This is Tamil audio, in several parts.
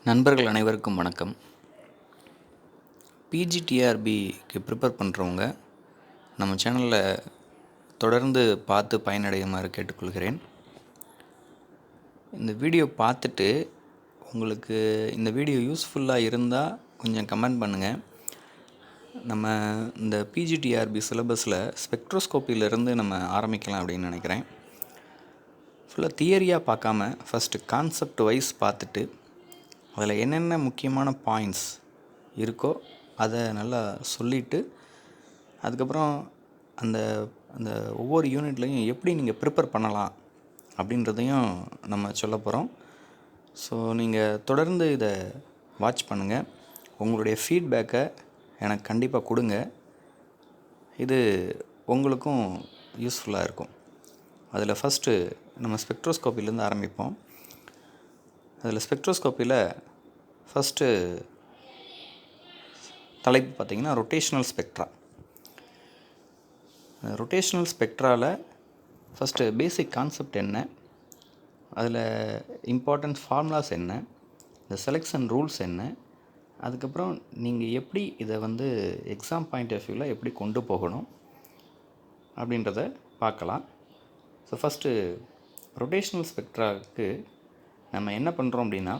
நண்பர்கள் அனைவருக்கும் வணக்கம். பிஜிடிஆர்பிக்கு ப்ரிப்பேர் பண்ணுறவங்க நம்ம சேனலில் தொடர்ந்து பார்த்து பயனடையுமாறு கேட்டுக்கொள்கிறேன். இந்த வீடியோ பார்த்துட்டு உங்களுக்கு இந்த வீடியோ யூஸ்ஃபுல்லாக இருந்தால் கொஞ்சம் கமெண்ட் பண்ணுங்கள். நம்ம இந்த பிஜிடிஆர்பி சிலபஸில் ஸ்பெக்ட்ரோஸ்கோப்பியிலேருந்து நம்ம ஆரம்பிக்கலாம் அப்படின்னு நினைக்கிறேன். ஃபுல்லாக தியரியாக பார்க்காம ஃபஸ்ட்டு கான்செப்ட் வைஸ் பார்த்துட்டு அதில் என்னென்ன முக்கியமான பாயிண்ட்ஸ் இருக்கோ அதை நல்லா சொல்லிவிட்டு அதுக்கப்புறம் அந்த அந்த ஒவ்வொரு யூனிட்லையும் எப்படி நீங்கள் ப்ரிப்பேர் பண்ணலாம் அப்படின்றதையும் நம்ம சொல்ல போகிறோம். ஸோ நீங்கள் தொடர்ந்து இதை வாட்ச் பண்ணுங்கள். உங்களுடைய ஃபீட்பேக்கை எனக்கு கண்டிப்பாக கொடுங்க. இது உங்களுக்கும் யூஸ்ஃபுல்லாக இருக்கும். அதில் ஃபஸ்ட்டு நம்ம ஸ்பெக்ட்ரோஸ்கோப்பிலேருந்து ஆரம்பிப்போம். அதில் ஸ்பெக்ட்ரோஸ்கோப்பியில் ஃபஸ்ட்டு தலைப்பு பார்த்திங்கன்னா ரொட்டேஷ்னல் ஸ்பெக்ட்ரா. ரொட்டேஷ்னல் ஸ்பெக்ட்ராவில் ஃபஸ்ட்டு பேசிக் கான்செப்ட் என்ன, அதில் இம்பார்ட்டன்ட் ஃபார்முலாஸ் என்ன, இந்த செலெக்ஷன் ரூல்ஸ் என்ன, அதுக்கப்புறம் நீங்கள் எப்படி இதை எக்ஸாம் பாயிண்ட் ஆஃப் வியூவில் எப்படி கொண்டு போகணும் அப்படின்றத பார்க்கலாம். ஸோ ஃபஸ்ட்டு ரொட்டேஷ்னல் ஸ்பெக்ட்ராவுக்கு நம்ம என்ன பண்ணுறோம் அப்படின்னா,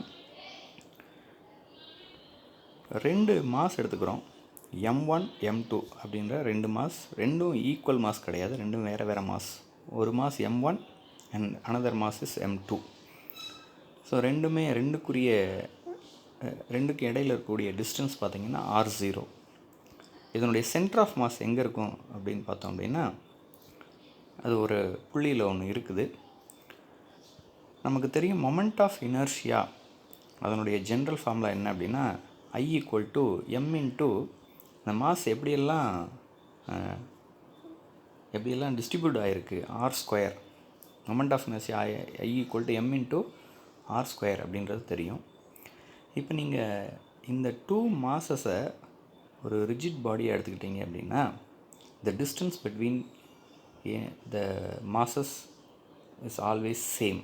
2 மாஸ் எடுத்துக்கிறோம். M1 M2 அப்படின்ற 2 மாஸ், ரெண்டும் ஈக்குவல் மாஸ் கிடையாது, ரெண்டும் வேறு வேறு மாஸ். ஒரு mass M1 and another mass is M2. So ரெண்டுக்கு இடையில் இருக்கக்கூடிய டிஸ்டன்ஸ் பார்த்திங்கன்னா R0. இதனுடைய சென்டர் ஆஃப் மாஸ் எங்கே இருக்கும் அப்படின்னு பார்த்தோம் அப்படின்னா, அது ஒரு புள்ளியில் ஒன்று இருக்குது. நமக்கு தெரியும் மொமெண்ட் ஆஃப் இனர்ஷியா, அதனுடைய ஜென்ரல் ஃபார்முலா என்ன அப்படின்னா I = m இன்ட்டு இந்த மாஸ் எப்படியெல்லாம் டிஸ்ட்ரிபியூட் ஆகிருக்கு R². Moment of inertia I = m into R² அப்படின்றது தெரியும். இப்போ நீங்கள் இந்த 2 மாஸஸை ஒரு ரிஜிட் பாடியை எடுத்துக்கிட்டீங்க அப்படின்னா the distance between the masses is always same.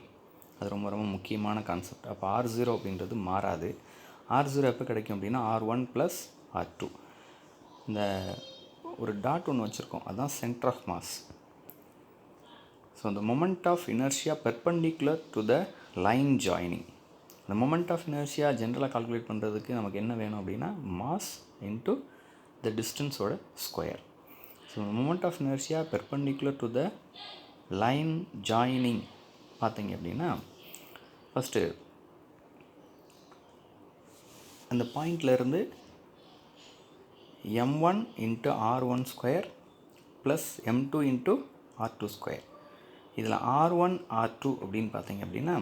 அது ரொம்ப ரொம்ப முக்கியமான கான்செப்ட். அப்போ R0 அப்படின்றது மாறாது. R0 எப்போ கிடைக்கும் அப்படின்னா R1 + R2. இந்த ஒரு டாட் ஒன்று வச்சுருக்கோம், அதுதான் சென்டர் ஆஃப் மாஸ். ஸோ இந்த moment of inertia perpendicular to the line joining. இந்த மொமெண்ட் ஆஃப் இனர்ஷியா ஜென்ரலாக கால்குலேட் பண்ணுறதுக்கு நமக்கு என்ன வேணும் அப்படின்னா மாஸ் இன்ட்டு த டிஸ்டன்ஸோட square. So moment of inertia perpendicular to the line joining பார்த்தீங்க அப்படின்னா ஃபஸ்ட்டு அந்த பாயிண்ட்லேருந்து M1 × R1² plus M2 × R2². இதில் R1 R2 அப்படின்னு பார்த்தீங்க அப்படின்னா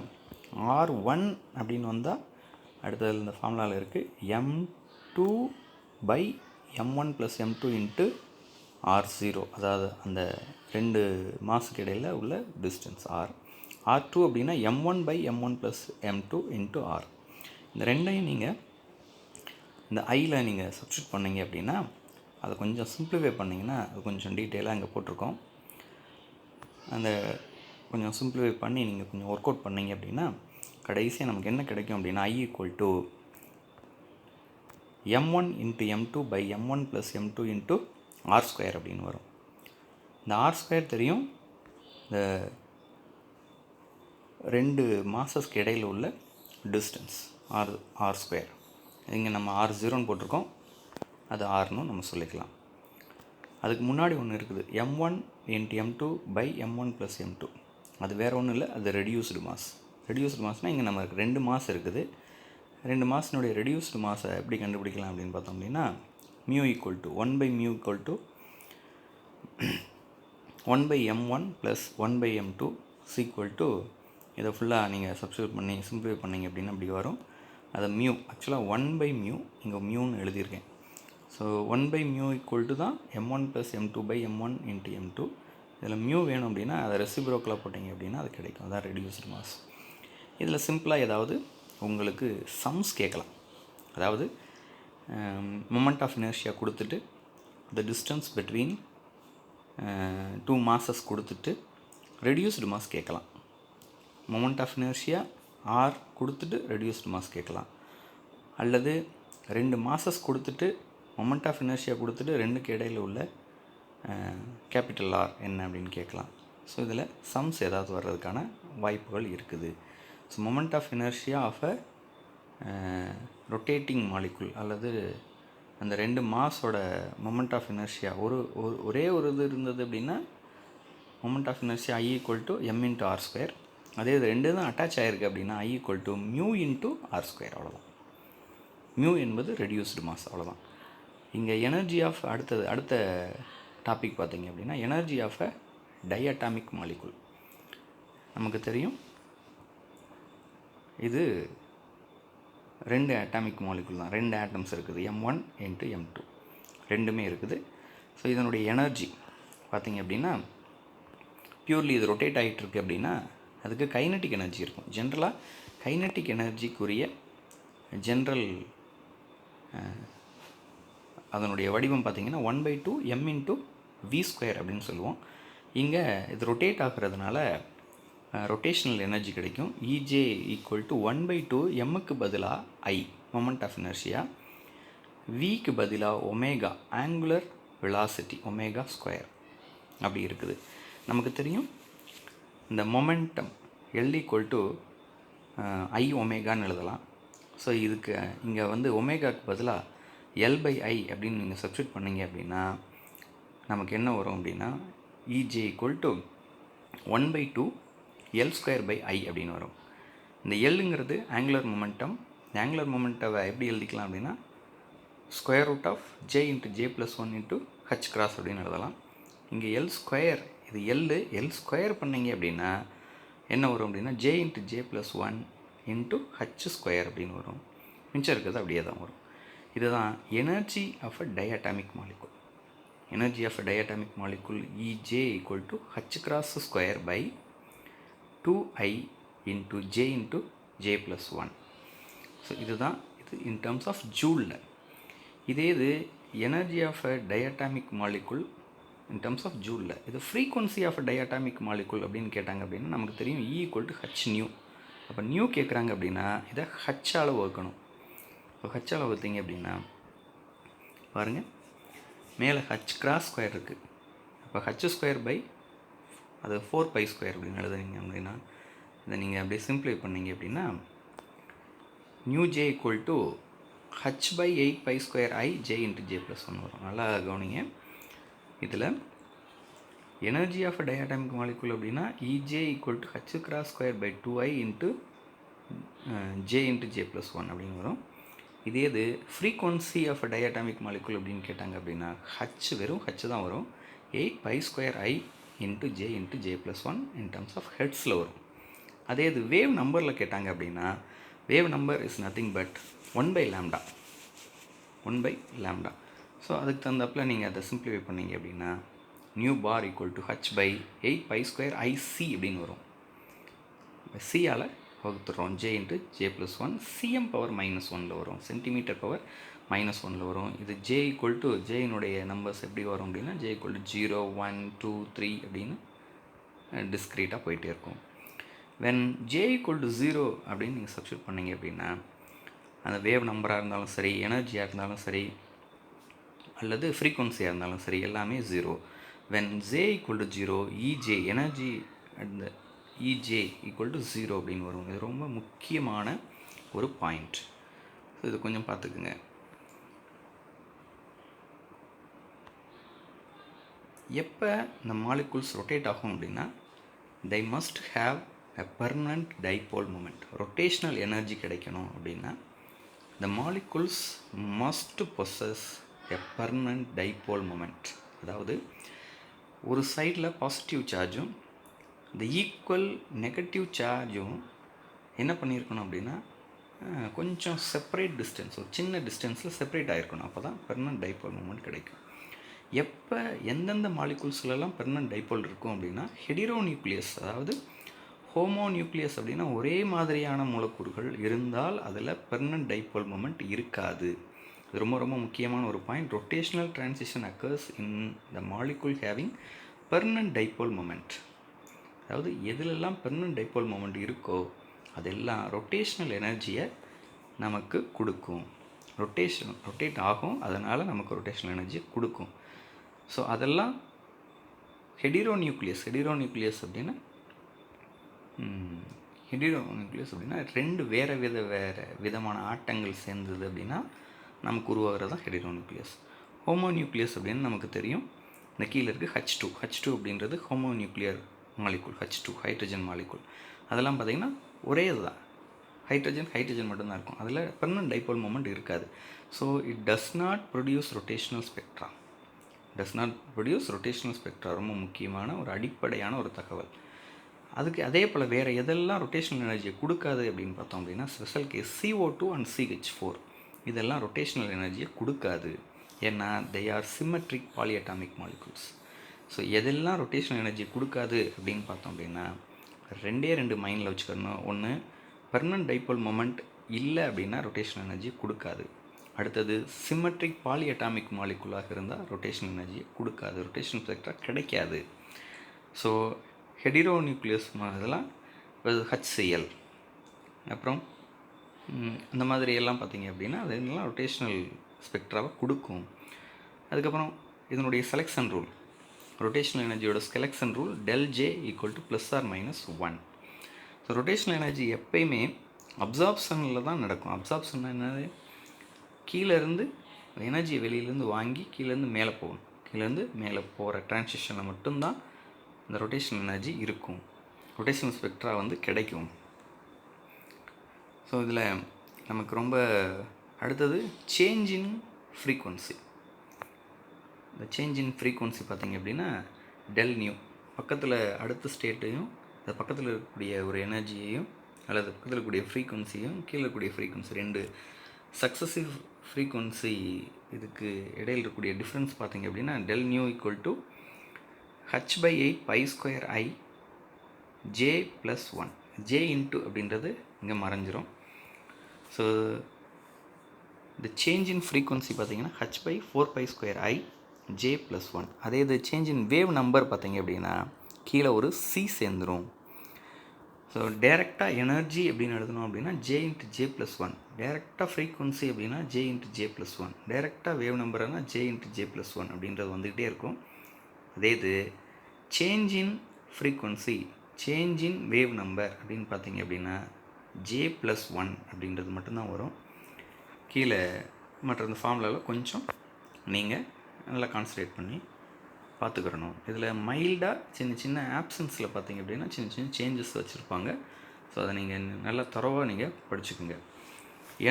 R1 அப்படின்னு வந்தால் அடுத்தது இந்த ஃபார்முலாவில் இருக்குது M2/M1 + M2 × R0. அதாவது அந்த 2 மாஸுக்கு இடையில் உள்ள டிஸ்டன்ஸ் R. R2 அப்படின்னா M1/M1 + M2 × R. இந்த ரெண்டையும் நீங்கள் இந்த ஐயில் நீங்கள் சப்ஸ்டியூட் பண்ணிங்க அப்படின்னா அதை கொஞ்சம் சிம்பிளிஃபை பண்ணிங்கன்னா அது கொஞ்சம் டீட்டெயிலாக இங்கே போட்டிருக்கோம். அந்த கொஞ்சம் சிம்பிளிஃபை பண்ணி நீங்கள் கொஞ்சம் ஒர்க் அவுட் பண்ணிங்க அப்படின்னா கடைசியாக நமக்கு என்ன கிடைக்கும் அப்படின்னா I = M1 × M2/M1 + M2 × R² அப்படின்னு வரும். இந்த R² தெரியும், இந்த 2 மாஸஸ்க்கு இடையில் உள்ள டிஸ்டன்ஸ் R². இங்கே நம்ம R0ன்னு போட்டிருக்கோம், அது Rன்னு நம்ம சொல்லிக்கலாம். அதுக்கு முன்னாடி ஒன்று இருக்குது M1 × M2/M1 + M2. அது வேறு ஒன்றும் இல்லை, அது ரெடியூஸ்டு மாஸ். ரெடியூஸ்டு மாஸ்னால் இங்கே நமக்கு 2 மாஸ் இருக்குது. 2 மாஸினுடைய ரெடியூஸ்டு மாஸை எப்படி கண்டுபிடிக்கலாம் அப்படின்னு பார்த்தோம் அப்படின்னா μ = 1/μ = 1/m1 + 1/m2 இதை ஃபுல்லாக நீங்கள் சப்ஸ்டியூட் பண்ணி சிம்பிளிஃபை பண்ணிங்க அப்படின்னா அப்படி வரும். அது ஆக்சுவலாக 1/μ இங்கே μன்னு எழுதியிருக்கேன். ஸோ 1/μ = தான் M1 + M2/M1 × M2. இதில் வேணும் அப்படின்னா அதை ரெசிப்ரோக்கலாக போட்டிங்க அப்படின்னா அது கிடைக்கும். அதான் ரெடியூஸ்டு மாஸ். இதில் சிம்பிளாக ஏதாவது உங்களுக்கு சம்ஸ் கேட்கலாம். அதாவது மொமெண்ட் ஆஃப் இனர்ஷியா கொடுத்துட்டு த டிஸ்டன்ஸ் பிட்வீன் 2 மாஸஸ் கொடுத்துட்டு ரெடியூஸ்டு மாஸ் கேட்கலாம். மொமெண்ட் ஆஃப் இனர்ஷியா R கொடுத்துட்டு ரெடியூஸ்டு மாஸ் கேட்கலாம். அல்லது 2 மாசஸ் கொடுத்துட்டு மொமெண்ட் ஆஃப் இனர்ஷியா கொடுத்துட்டு 2க்கு இடையில் உள்ள கேபிட்டல் ஆர் என்ன அப்படின்னு கேட்கலாம். ஸோ இதில் சம்ஸ் ஏதாவது வர்றதுக்கான வாய்ப்புகள் இருக்குது. So moment of inertia of a rotating molecule அல்லது அந்த 2 மாஸோட மொமெண்ட் ஆஃப் இனர்ஷியா ஒரே ஒரு இது இருந்தது அப்படின்னா moment of inertia I = m × r². அதே இது 2 தான் அட்டாச் ஆகிருக்கு அப்படின்னா I = μ × r². அவ்வளோதான். மியூ என்பது ரெடியூஸ்டு மாஸ், அவ்வளோதான். இங்கே எனர்ஜி ஆஃப் அடுத்த டாபிக் பார்த்தீங்க அப்படின்னா energy of a diatomic molecule. நமக்கு தெரியும் இது 2 அட்டாமிக் மாலிகுல் தான், 2 ஆட்டம்ஸ் இருக்குது, m1 × m2 ரெண்டுமே இருக்குது. ஸோ இதனுடைய எனர்ஜி பார்த்திங்க அப்படின்னா பியூர்லி இது ரொட்டேட் ஆகிட்டு இருக்குது அப்படின்னா அதுக்கு கைனட்டிக் எனர்ஜி இருக்கும். ஜென்ரலாக கைனட்டிக் எனர்ஜிக்குரிய ஜென்ரல் அதனுடைய வடிவம் பார்த்திங்கன்னா 1/2 m × v² அப்படின்னு சொல்லுவோம். இங்கே இது ரொட்டேட் ஆகிறதுனால ரொட்டேஷ்னல் எனர்ஜி கிடைக்கும். EJ = 1/2 mக்கு பதிலாக I மொமெண்ட் ஆஃப் இனர்ஷியா, விக்கு பதிலாக ஒமேகா ஆங்குலர் வெலாசிட்டி ω² அப்படி இருக்குது. நமக்கு தெரியும் இந்த மொமெண்டம் L = I ஒமேகான்னு எழுதலாம். ஸோ இதுக்கு இங்கே வந்து ஒமேகாவுக்கு பதிலாக L/I அப்படின்னு நீங்கள் சப்ஸ்டியூட் பண்ணிங்க அப்படின்னா நமக்கு என்ன வரும் அப்படின்னா EJ = 1/2 L²/I அப்படின்னு வரும். இந்த Lங்கிறது ஆங்குலர் மொமெண்டம். ஆங்குலர் மொமெண்ட்டை எப்படி எழுதிக்கலாம் அப்படின்னா √J × J+1 × h× அப்படின்னு எழுதலாம். இங்கே L², இது L² பண்ணிங்க அப்படின்னா என்ன வரும் அப்படின்னா J × J+1 × h² அப்படின்னு வரும். மிச்சம் இருக்கிறது அப்படியே தான் வரும். இதுதான் energy of a diatomic molecule. Energy of a diatomic molecule EJ = h² / 2I × J × J+1. So இதுதான் இது இன் டர்ம்ஸ் ஆஃப் ஜூலில். இதே இது energy of a diatomic molecule in terms of ஜூலில். இது frequency of a diatomic molecule அப்படின்னு கேட்டாங்க அப்படின்னா நமக்கு தெரியும் E = hν. அப்போ நியூ கேட்குறாங்க அப்படின்னா இதை ஹச்சால் வகுக்கணும். இப்போ ஹச்சால் வகுத்தீங்க அப்படின்னா பாருங்கள், மேலே h² இருக்குது. அப்போ h² அது 4π² அப்படின்னு எழுதுறீங்க அப்படின்னா இதை நீங்கள் அப்படியே சிம்பிளை பண்ணிங்க அப்படின்னா µJ = h/8π²I J × J+1 வரும். நல்லா கவனிங்க. இதில் energy of a diatomic molecule அப்படின்னா EJ = h² / 2I × J × J+1 அப்படின்னு வரும். இதே இது frequency of a diatomic molecule அப்படின்னு கேட்டாங்க அப்படின்னா வெறும் h தான் வரும். 8π²I × J × J+1 in terms of ஹெர்ட்ஸில் வரும். அதே இது வேவ் நம்பரில் கேட்டாங்க அப்படின்னா wave number is nothing but 1/λ. So அதுக்கு தகுந்தாப்பில் நீங்கள் அதை சிம்பிளிஃபை பண்ணிங்க அப்படின்னா µ bar = h/8π²IC அப்படின்னு வரும். சியால் வகுத்துறோம் J × J+1 cm⁻⁻1 வரும், cm⁻⁻1 வரும். இது J = Jனுடைய நம்பர்ஸ் எப்படி வரும் அப்படின்னா J = 0 1 2 3 அப்படின்னு டிஸ்க்ரீட்டாக போயிட்டே இருக்கும். when J = 0 அப்படின்னு நீங்கள் சப்ஸ்டியூட் பண்ணிங்க அப்படின்னா அந்த வேவ் நம்பராக இருந்தாலும் சரி, எனர்ஜியாக இருந்தாலும் சரி, அல்லது ஃப்ரீக்வன்சியாக இருந்தாலும் சரி, எல்லாமே 0. when J = 0 EJ எனர்ஜி அந்த EJ = 0 அப்படின்னு வரும். இது ரொம்ப முக்கியமான ஒரு பாயிண்ட். ஸோ இது கொஞ்சம் பார்த்துக்குங்க. எப்போ இந்த மாலிகுல்ஸ் ரொட்டேட் ஆகும் அப்படின்னா they must have a permanent dipole moment. Rotational energy கிடைக்கணும் அப்படின்னா the molecules must possess a permanent dipole moment. அதாவது ஒரு சைடில் பாசிட்டிவ் சார்ஜும் இந்த ஈக்குவல் நெகட்டிவ் சார்ஜும் என்ன பண்ணியிருக்கணும் அப்படின்னா கொஞ்சம் செப்பரேட் டிஸ்டன்ஸ், ஒரு சின்ன டிஸ்டன்ஸில் செப்பரேட் ஆகிருக்கணும். அப்போ தான் பெர்மனன்ட் டைபோல் மூமெண்ட் கிடைக்கும். எப்போ எந்தெந்த மாலிகுல்ஸ்லாம் பெர்மனன்ட் டைபோல் இருக்கும் அப்படின்னா ஹெடிரோ நியூக்ளியஸ், அதாவது ஹோமோ நியூக்ளியஸ் அப்படின்னா ஒரே மாதிரியான மூலக்கூறுகள் இருந்தால் அதில் பெர்மனன்ட் டைபோல் மூமெண்ட் இருக்காது. இது ரொம்ப ரொம்ப முக்கியமான ஒரு point. Rotational transition occurs in the molecule having permanent dipole moment. அதாவது எதுலெல்லாம் பெர்மனன்ட் டைபோல் மூமெண்ட் இருக்கோ அதெல்லாம் ரொட்டேஷ்னல் எனர்ஜியை நமக்கு கொடுக்கும். ரொட்டேட் ஆகும், அதனால் நமக்கு ரொட்டேஷனல் எனர்ஜி கொடுக்கும். ஸோ அதெல்லாம் ஹெடிரோநியூக்ளியஸ் அப்படின்னா ரெண்டு வேறு விதமான ஆட்டங்கள் சேர்ந்தது அப்படின்னா நமக்கு உருவாகிறது தான் ஹெடிரோநியூக்ளியஸ். ஹோமோநியூக்ளியஸ் அப்படின்னு நமக்கு தெரியும். இந்த கீழே இருக்குது H2 அப்படின்றது ஹோமோநியூக்ளியர் மாலிகுல். H2 hydrogen molecule. அதெல்லாம் பார்த்திங்கன்னா ஒரே இதுதான், ஹைட்ரஜன் மட்டும்தான் இருக்கும். அதில் பெர்மனன்ட் டைபோல் மொமெண்ட் இருக்காது. So it does not produce rotational spectra. ரொம்ப முக்கியமான ஒரு அடிப்படையான ஒரு தகவல். அதுக்கு அதே போல் வேறு எதெல்லாம் ரொட்டேஷனல் எனர்ஜியை கொடுக்காது அப்படின்னு பார்த்தோம் அப்படின்னா special case CO2 and CH4 இதெல்லாம் ரொட்டேஷனல் எனர்ஜியை கொடுக்காது. ஏன்னா they are symmetric polyatomic molecules. So எதெல்லாம் ரொட்டேஷனல் எனர்ஜி கொடுக்காது அப்படின்னு பார்த்தோம் அப்படின்னா ரெண்டு மைண்டில் வச்சுக்கணும். ஒன்று, பெர்மனன்ட் டைபோல் மொமெண்ட் இல்லை அப்படின்னா ரொட்டேஷனல் எனர்ஜி கொடுக்காது. அடுத்தது, சிமெட்ரிக் பாலிஅட்டாமிக் மாலிகுலாக இருந்தால் ரொட்டேஷனல் எனர்ஜியை கொடுக்காது, ரொட்டேஷனல் ஸ்பெக்ட்ரா கிடைக்காது. ஸோ ஹெடிரோநியூக்ளியஸ் இதெல்லாம் HCl அப்புறம் இந்த மாதிரி எல்லாம் பார்த்திங்க அப்படின்னா அதெல்லாம் ரொட்டேஷனல் ஸ்பெக்ட்ராவை கொடுக்கும். அதுக்கப்புறம் இதனுடைய செலெக்ஷன் ரூல், ரொட்டேஷனல் எனர்ஜியோட selection rule ∆J = +or-1. So rotational energy எப்பயுமே அப்சார்ப்ஷனில் தான் நடக்கும். அப்சார்ப்ஷன் என்னது, கீழேருந்து எனர்ஜி வெளியிலேருந்து வாங்கி கீழேருந்து மேலே போகணும். கீழேருந்து மேலே போகிற டிரான்சிஷனில் மட்டும்தான் இந்த ரொட்டேஷனல் எனர்ஜி இருக்கும், ரொட்டேஷனல் ஸ்பெக்ட்ரா கிடைக்கும். ஸோ இதில் நமக்கு ரொம்ப அடுத்தது சேஞ்ச் இன் ஃப்ரீக்குவன்சி. இந்த சேஞ்ச் இன் ஃப்ரீக்குவன்சி பார்த்திங்க அப்படின்னா ∆ பக்கத்தில் அடுத்த ஸ்டேட்டையும் அது பக்கத்தில் இருக்கக்கூடிய ஒரு எனர்ஜியையும் அல்லது பக்கத்தில் இருக்கக்கூடிய ஃப்ரீக்குவன்சியும் கீழே இருக்கக்கூடிய ஃப்ரீக்குவன்சி ரெண்டு சக்ஸசிவ் ஃப்ரீக்குவன்சி இதுக்கு இடையில் இருக்கக்கூடிய டிஃப்ரென்ஸ் பார்த்திங்க அப்படின்னா ∆ h/8π²i j+1. j இன்ட்டு அப்படின்றது இங்கே மறைஞ்சிரும். ஸோ இந்த சேஞ்ச் இன் ஃப்ரீக்குவன்சி பார்த்திங்கன்னா h/4π²i j+1. அதே இது சேஞ்ச் இன் வேவ் நம்பர் பார்த்திங்க அப்படின்னா கீழே ஒரு c சேர்ந்துடும். ஸோ டேரெக்டாக எனர்ஜி அப்படின்னு எழுதணும் அப்படின்னா j×j+1, டேரெக்டாக ஃப்ரீக்குவன்சி அப்படின்னா j×j+1, டேரெக்டாக வேவ் நம்பர்னா j×j+1 அப்படின்றது வந்துக்கிட்டே இருக்கும். அதே இது change in frequency, change in wave number அப்படின்னு பார்த்திங்க அப்படின்னா j+1 அப்படின்றது மட்டும்தான் வரும். கீழே மற்ற இந்த ஃபார்முலாவில் கொஞ்சம் நீங்கள் நல்லா கான்சன்ட்ரேட் பண்ணி பார்த்துக்கிறணும். இதில் மைல்டாக சின்ன ஆப்சன்ஸில் பார்த்திங்க அப்படின்னா சின்ன சேஞ்சஸ் வச்சுருப்பாங்க. ஸோ அதை நீங்கள் நல்லா தரவாக நீங்கள் படிச்சுக்கோங்க.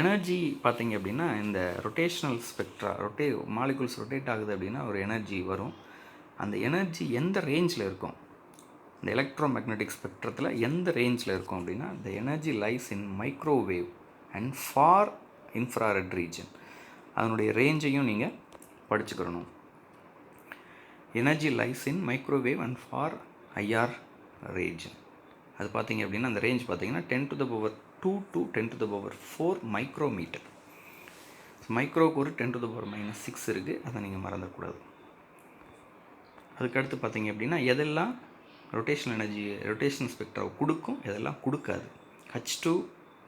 எனர்ஜி பார்த்திங்க அப்படின்னா இந்த ரொட்டேஷ்னல் ஸ்பெக்ட்ரா மாலிகுல்ஸ் ரொட்டேட் ஆகுது அப்படின்னா ஒரு எனர்ஜி வரும். அந்த எனர்ஜி எந்த ரேஞ்சில் இருக்கும், இந்த எலக்ட்ரோ மேக்னெட்டிக் ஸ்பெக்ட்ரத்தில் எந்த ரேஞ்சில் இருக்கும் அப்படின்னா the energy lies in microwave and far infrared region. அதனுடைய ரேஞ்சையும் நீங்கள் படிச்சுக்கிறணும். Energy lies in microwave and far IR region. அது பார்த்திங்க அப்படின்னா அந்த ரேஞ்ச் பார்த்திங்கன்னா 10⁻2 to 10⁻4 மைக்ரோமீட்டர். மைக்ரோவுக்கு ஒரு 10⁻6 இருக்குது, அதை நீங்கள் மறந்துடக்கூடாது. அதுக்கடுத்து பார்த்திங்க அப்படின்னா எதெல்லாம் ரொட்டேஷனல் ஸ்பெக்ட்ரா கொடுக்கும், எதெல்லாம் கொடுக்காது. H2,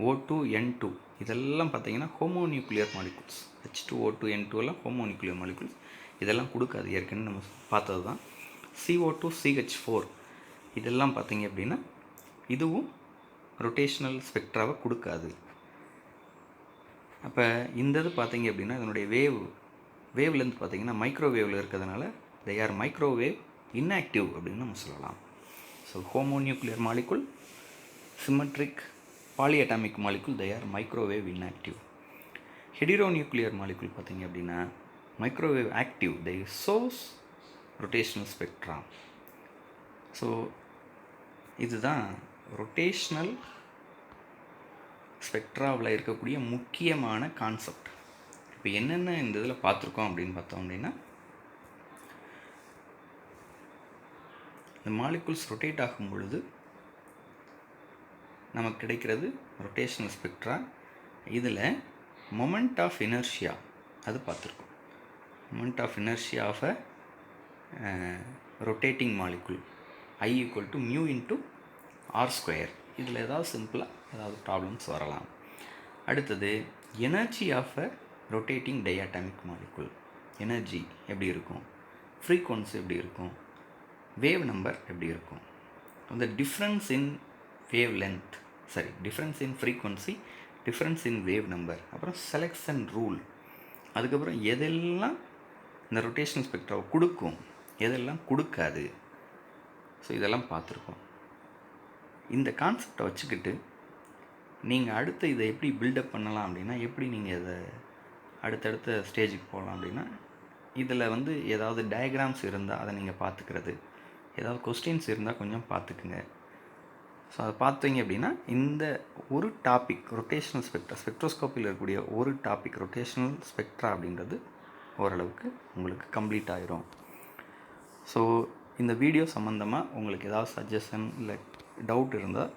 O2, N2 இதெல்லாம் பார்த்திங்கன்னா ஹோமோநியூக்ளியர் மாலிகுல்ஸ். H2, O2, N2 எல்லாம் ஹோமோநியூக்ளியர் மாலிகுல்ஸ், இதெல்லாம் கொடுக்காது. ஏற்கனவே நம்ம பார்த்தது தான். CO2, CH4 இதெல்லாம் பார்த்திங்க அப்படின்னா இதுவும் ரொட்டேஷனல் ஸ்பெக்ட்ராவை கொடுக்காது. அப்போ இந்த இது பார்த்திங்க அப்படின்னா இதனுடைய வேவ் லென்த் பார்த்திங்கன்னா மைக்ரோவேவில் இருக்கிறதுனால they are microwave inactive அப்படின்னு நம்ம சொல்லலாம். So homonuclear molecule, symmetric polyatomic molecule, they are microwave inactive. Heteronuclear molecule பார்த்திங்க அப்படின்னா microwave active, they shows rotational spectra. So இதுதான் ரொட்டேஷ்னல் ஸ்பெக்ட்ராவில் இருக்கக்கூடிய முக்கியமான கான்செப்ட். இப்போ என்னென்ன இந்த இதில் பார்த்துருக்கோம் அப்படின்னு பார்த்தோம் அப்படின்னா இந்த மாலிகுல்ஸ் ரொட்டேட் ஆகும் பொழுது நமக்கு கிடைக்கிறது ரொட்டேஷனல் ஸ்பெக்ட்ரா. இதில் மொமெண்ட் ஆஃப் இனர்ஷியா அது பார்த்துருக்கோம். Moment of inertia of a rotating molecule I = μ × r². இதில் ஏதாவது சிம்பிளாக ஏதாவது ப்ராப்ளம்ஸ் வரலாம். அடுத்தது energy of a rotating diatomic molecule. Energy எப்படி இருக்கும், ஃப்ரீக்வன்சி எப்படி இருக்கும், வேவ் நம்பர் எப்படி இருக்கும், அந்த difference in wave length, difference in frequency, difference in wave number, அப்புறம் செலெக்ஷன் ரூல், அதுக்கப்புறம் எதெல்லாம் இந்த ரொட்டேஷனல் ஸ்பெக்ட்ராவை கொடுக்கும், எதெல்லாம் கொடுக்காது. ஸோ இதெல்லாம் பார்த்துருக்கோம். இந்த கான்செப்டை வச்சுக்கிட்டு நீங்கள் அடுத்து இதை எப்படி பில்டப் பண்ணலாம் அப்படின்னா, எப்படி நீங்கள் இதை அடுத்தடுத்த ஸ்டேஜுக்கு போகலாம் அப்படின்னா, இதில் ஏதாவது டயக்ராம்ஸ் இருந்தால் அதை நீங்கள் பார்த்துக்கிறது, ஏதாவது கொஸ்டின்ஸ் இருந்தால் கொஞ்சம் பார்த்துக்குங்க. ஸோ அதை பார்த்தீங்க அப்படின்னா இந்த ஒரு டாபிக் ரொட்டேஷனல் ஸ்பெக்ட்ரோஸ்கோப்பியில் இருக்கக்கூடிய ஒரு டாபிக் ரொட்டேஷனல் ஸ்பெக்ட்ரா அப்படின்றது ஓரளவுக்கு உங்களுக்கு கம்ப்ளீட் ஆகிரும். ஸோ இந்த வீடியோ சம்மந்தமாக உங்களுக்கு ஏதாவது சஜஷன் இல்லை டவுட் இருந்தால்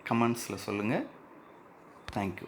கமெண்ட்ஸில் சொல்லுங்கள். தேங்க்யூ.